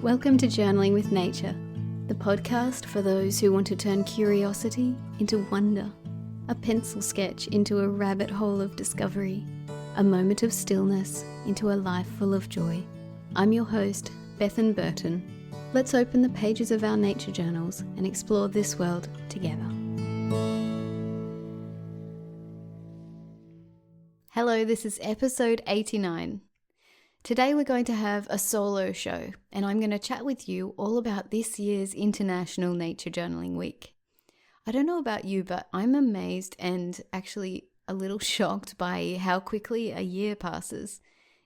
Welcome to Journaling with Nature, the podcast for those who want to turn curiosity into wonder, a pencil sketch into a rabbit hole of discovery, a moment of stillness into a life full of joy. I'm your host, Bethan Burton. Let's open the pages of our nature journals and explore this world together. Hello, this is episode 89. Today we're going to have a solo show, and I'm going to chat with you all about this year's International Nature Journaling Week. I don't know about you, but I'm amazed and actually a little shocked by how quickly a year passes.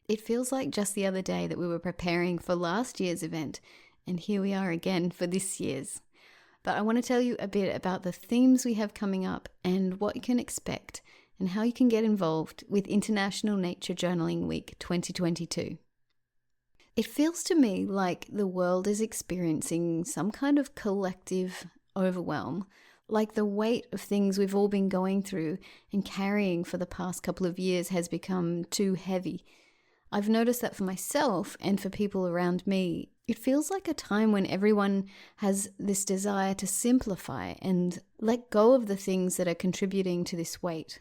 It feels like just the other day that we were preparing for last year's event, and here we are again for this year's. But I want to tell you a bit about the themes we have coming up and what you can expect, and how you can get involved with International Nature Journaling Week 2022. It feels to me like the world is experiencing some kind of collective overwhelm, like the weight of things we've all been going through and carrying for the past couple of years has become too heavy. I've noticed that for myself and for people around me. It feels like a time when everyone has this desire to simplify and let go of the things that are contributing to this weight.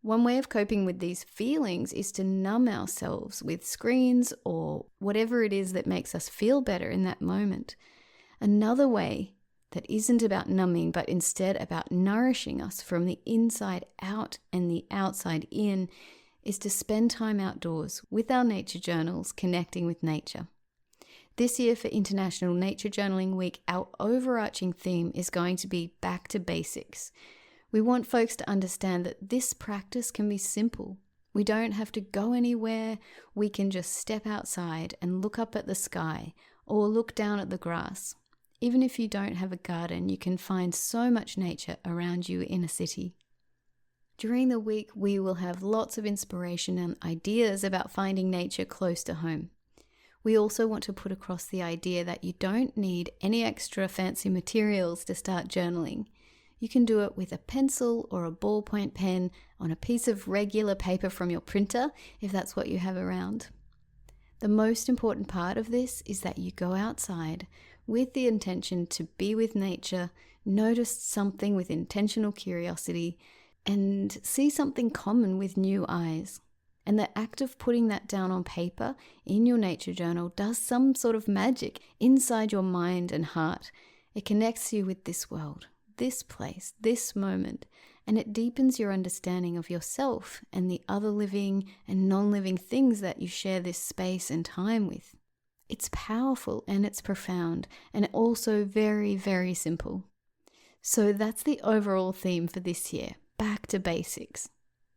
One way of coping with these feelings is to numb ourselves with screens or whatever it is that makes us feel better in that moment. Another way that isn't about numbing, but instead about nourishing us from the inside out and the outside in, is to spend time outdoors with our nature journals, connecting with nature. This year for International Nature Journaling Week, our overarching theme is going to be back to basics. We want folks to understand that this practice can be simple. We don't have to go anywhere. We can just step outside and look up at the sky or look down at the grass. Even if you don't have a garden, you can find so much nature around you in a city. During the week, we will have lots of inspiration and ideas about finding nature close to home. We also want to put across the idea that you don't need any extra fancy materials to start journaling. You can do it with a pencil or a ballpoint pen on a piece of regular paper from your printer, if that's what you have around. The most important part of this is that you go outside with the intention to be with nature, notice something with intentional curiosity, and see something common with new eyes. And the act of putting that down on paper in your nature journal does some sort of magic inside your mind and heart. It connects you with this world, this place, this moment, and it deepens your understanding of yourself and the other living and non-living things that you share this space and time with. It's powerful and it's profound and also very, very simple. So that's the overall theme for this year, back to basics.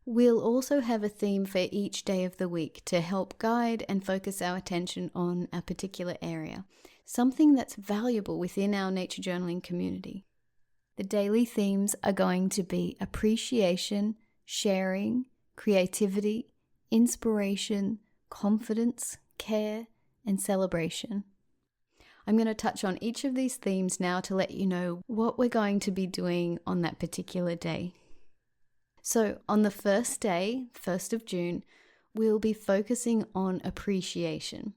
We'll also have a theme for each day of the week to help guide and focus our attention on a particular area, something that's valuable within our nature journaling community. The daily themes are going to be appreciation, sharing, creativity, inspiration, confidence, care, and celebration. I'm going to touch on each of these themes now to let you know what we're going to be doing on that particular day. So on the first day, 1st of June, we'll be focusing on appreciation.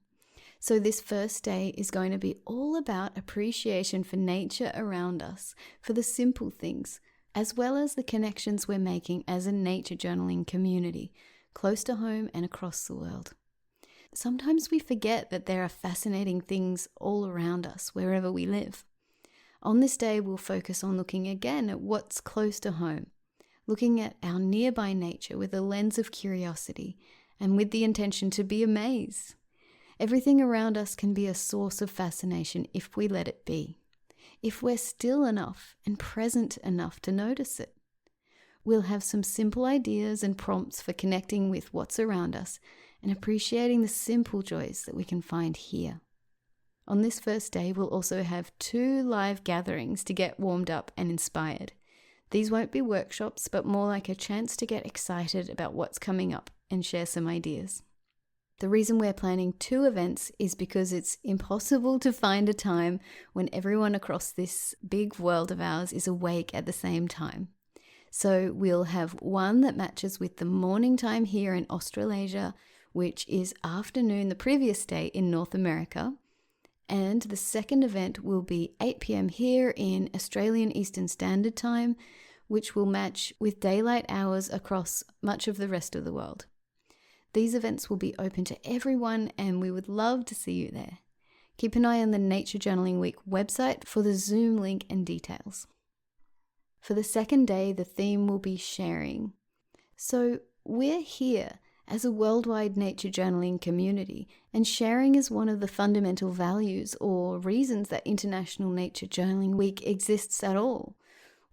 So this first day is going to be all about appreciation for nature around us, for the simple things, as well as the connections we're making as a nature journaling community, close to home and across the world. Sometimes we forget that there are fascinating things all around us, wherever we live. On this day, we'll focus on looking again at what's close to home, looking at our nearby nature with a lens of curiosity and with the intention to be amazed. Everything around us can be a source of fascination if we let it be, if we're still enough and present enough to notice it. We'll have some simple ideas and prompts for connecting with what's around us and appreciating the simple joys that we can find here. On this first day, we'll also have 2 live gatherings to get warmed up and inspired. These won't be workshops, but more like a chance to get excited about what's coming up and share some ideas. The reason we're planning 2 events is because it's impossible to find a time when everyone across this big world of ours is awake at the same time. So we'll have one that matches with the morning time here in Australasia, which is afternoon the previous day in North America, And the second event will be 8 p.m. here in Australian Eastern Standard Time, which will match with daylight hours across much of the rest of the world. These events will be open to everyone, and we would love to see you there. Keep an eye on the Nature Journaling Week website for the Zoom link and details. For the second day, the theme will be sharing. So we're here as a worldwide nature journaling community, and sharing is one of the fundamental values or reasons that International Nature Journaling Week exists at all.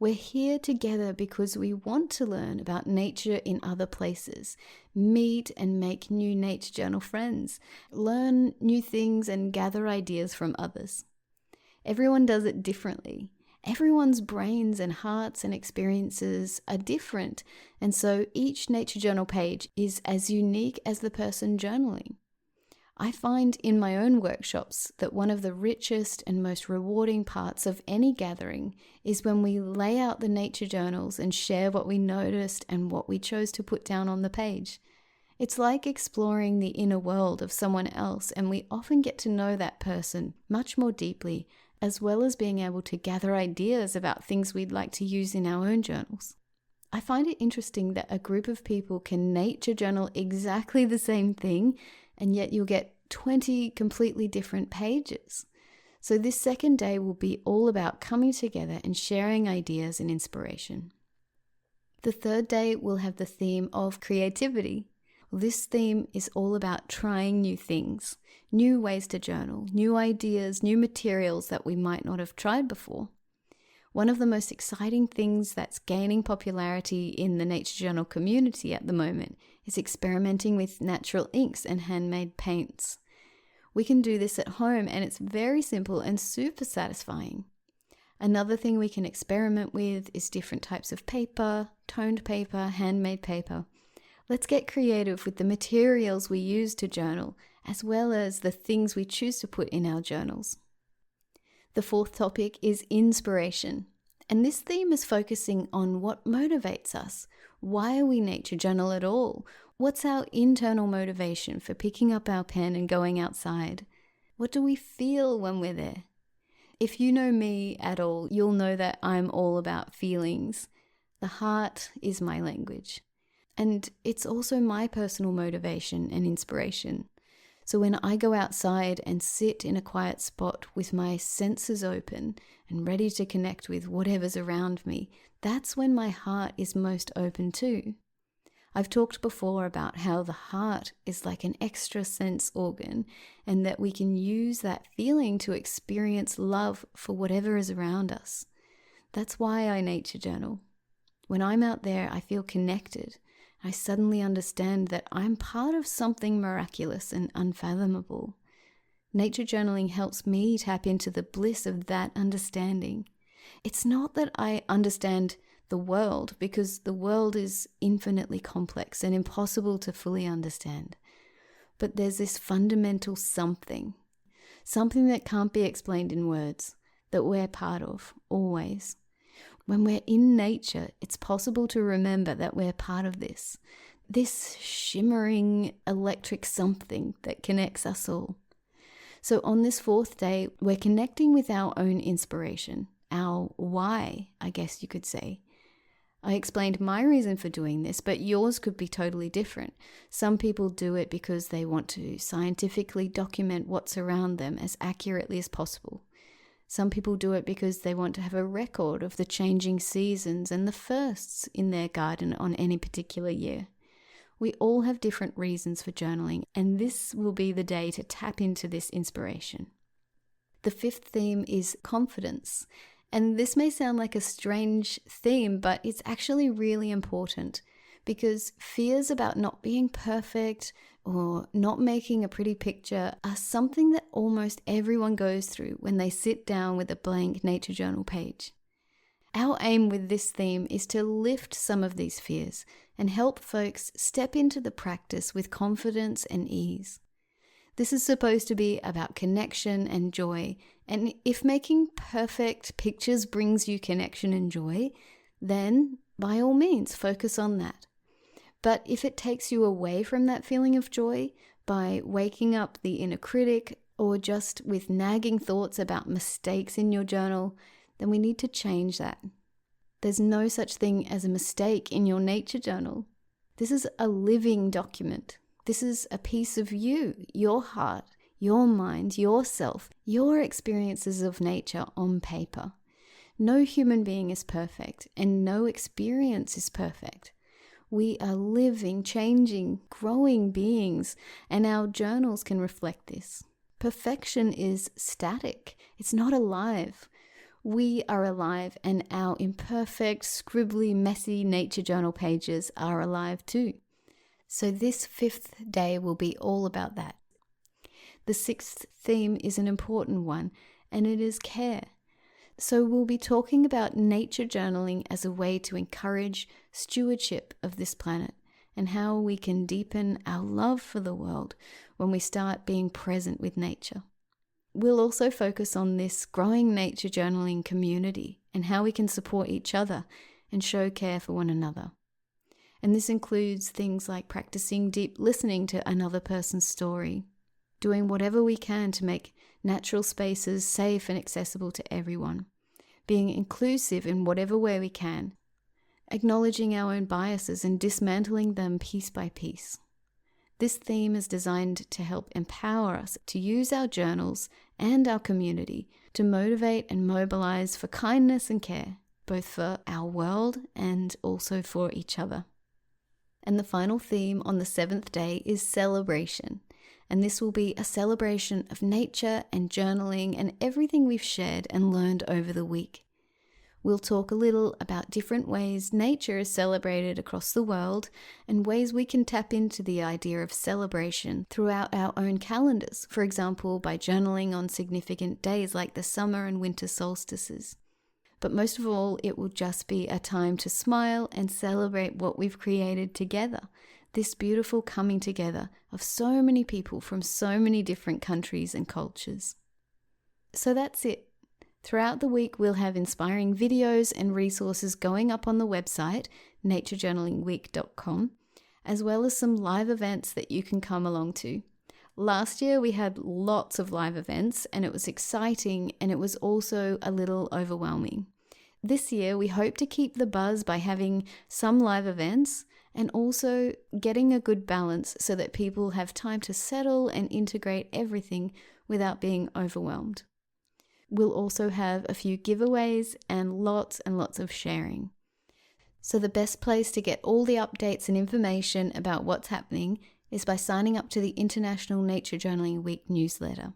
We're here together because we want to learn about nature in other places, meet and make new nature journal friends, learn new things and gather ideas from others. Everyone does it differently. Everyone's brains and hearts and experiences are different, and so each nature journal page is as unique as the person journaling. I find in my own workshops that one of the richest and most rewarding parts of any gathering is when we lay out the nature journals and share what we noticed and what we chose to put down on the page. It's like exploring the inner world of someone else, and we often get to know that person much more deeply, as well as being able to gather ideas about things we'd like to use in our own journals. I find it interesting that a group of people can nature journal exactly the same thing, and yet you'll get 20 completely different pages. So this second day will be all about coming together and sharing ideas and inspiration. The third day will have the theme of creativity. This theme is all about trying new things, new ways to journal, new ideas, new materials that we might not have tried before. One of the most exciting things that's gaining popularity in the nature journal community at the moment is experimenting with natural inks and handmade paints. We can do this at home, and it's very simple and super satisfying. Another thing we can experiment with is different types of paper, toned paper, handmade paper. Let's get creative with the materials we use to journal, as well as the things we choose to put in our journals. The fourth topic is inspiration, and this theme is focusing on what motivates us. Why we nature journal at all? What's our internal motivation for picking up our pen and going outside? What do we feel when we're there? If you know me at all, you'll know that I'm all about feelings. The heart is my language. And it's also my personal motivation and inspiration. So when I go outside and sit in a quiet spot with my senses open and ready to connect with whatever's around me, that's when my heart is most open too. I've talked before about how the heart is like an extra sense organ, and that we can use that feeling to experience love for whatever is around us. That's why I nature journal. When I'm out there, I feel connected. I suddenly understand that I'm part of something miraculous and unfathomable. Nature journaling helps me tap into the bliss of that understanding. It's not that I understand the world, because the world is infinitely complex and impossible to fully understand. But there's this fundamental something that can't be explained in words, that we're part of, always. When we're in nature, it's possible to remember that we're part of this shimmering electric something that connects us all. So on this fourth day, we're connecting with our own inspiration, our why, I guess you could say. I explained my reason for doing this, but yours could be totally different. Some people do it because they want to scientifically document what's around them as accurately as possible. Some people do it because they want to have a record of the changing seasons and the firsts in their garden on any particular year. We all have different reasons for journaling, and this will be the day to tap into this inspiration. The fifth theme is confidence. And this may sound like a strange theme, but it's actually really important, because fears about not being perfect or not making a pretty picture are something that almost everyone goes through when they sit down with a blank nature journal page. Our aim with this theme is to lift some of these fears and help folks step into the practice with confidence and ease. This is supposed to be about connection and joy, and if making perfect pictures brings you connection and joy, then by all means focus on that. But if it takes you away from that feeling of joy by waking up the inner critic or just with nagging thoughts about mistakes in your journal, then we need to change that. There's no such thing as a mistake in your nature journal. This is a living document. This is a piece of you, your heart, your mind, yourself, your experiences of nature on paper. No human being is perfect, and no experience is perfect. We are living, changing, growing beings, and our journals can reflect this. Perfection is static. It's not alive. We are alive, and our imperfect, scribbly, messy nature journal pages are alive too. So this 5th day will be all about that. The 6th theme is an important one, and it is care. So we'll be talking about nature journaling as a way to encourage stewardship of this planet and how we can deepen our love for the world when we start being present with nature. We'll also focus on this growing nature journaling community and how we can support each other and show care for one another. And this includes things like practicing deep listening to another person's story, doing whatever we can to make natural spaces safe and accessible to everyone, being inclusive in whatever way we can, acknowledging our own biases and dismantling them piece by piece. This theme is designed to help empower us to use our journals and our community to motivate and mobilize for kindness and care, both for our world and also for each other. And the final theme on the 7th day is celebration. And this will be a celebration of nature and journaling and everything we've shared and learned over the week. We'll talk a little about different ways nature is celebrated across the world and ways we can tap into the idea of celebration throughout our own calendars, for example, by journaling on significant days like the summer and winter solstices. But most of all, it will just be a time to smile and celebrate what we've created together, this beautiful coming together of so many people from so many different countries and cultures. So that's it. Throughout the week, we'll have inspiring videos and resources going up on the website, naturejournalingweek.com, as well as some live events that you can come along to. Last year, we had lots of live events, and it was exciting, and it was also a little overwhelming. This year, we hope to keep the buzz by having some live events and also getting a good balance so that people have time to settle and integrate everything without being overwhelmed. We'll also have a few giveaways and lots of sharing. So the best place to get all the updates and information about what's happening is by signing up to the International Nature Journaling Week newsletter.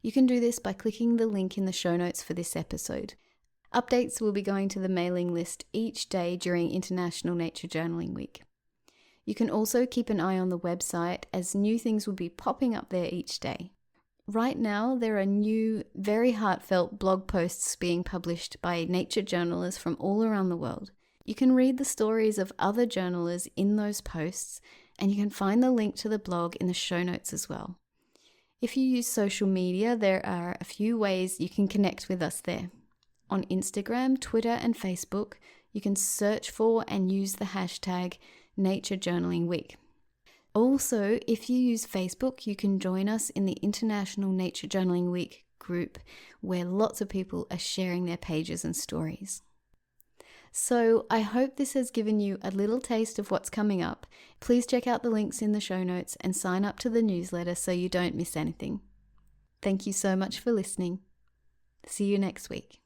You can do this by clicking the link in the show notes for this episode. Updates will be going to the mailing list each day during International Nature Journaling Week. You can also keep an eye on the website as new things will be popping up there each day. Right now, there are new, very heartfelt blog posts being published by nature journalists from all around the world. You can read the stories of other journalists in those posts, and you can find the link to the blog in the show notes as well. If you use social media, there are a few ways you can connect with us there. On Instagram, Twitter, and Facebook, you can search for and use the hashtag Nature Journaling Week. Also, if you use Facebook, you can join us in the International Nature Journaling Week group where lots of people are sharing their pages and stories. So I hope this has given you a little taste of what's coming up. Please check out the links in the show notes and sign up to the newsletter so you don't miss anything. Thank you so much for listening. See you next week.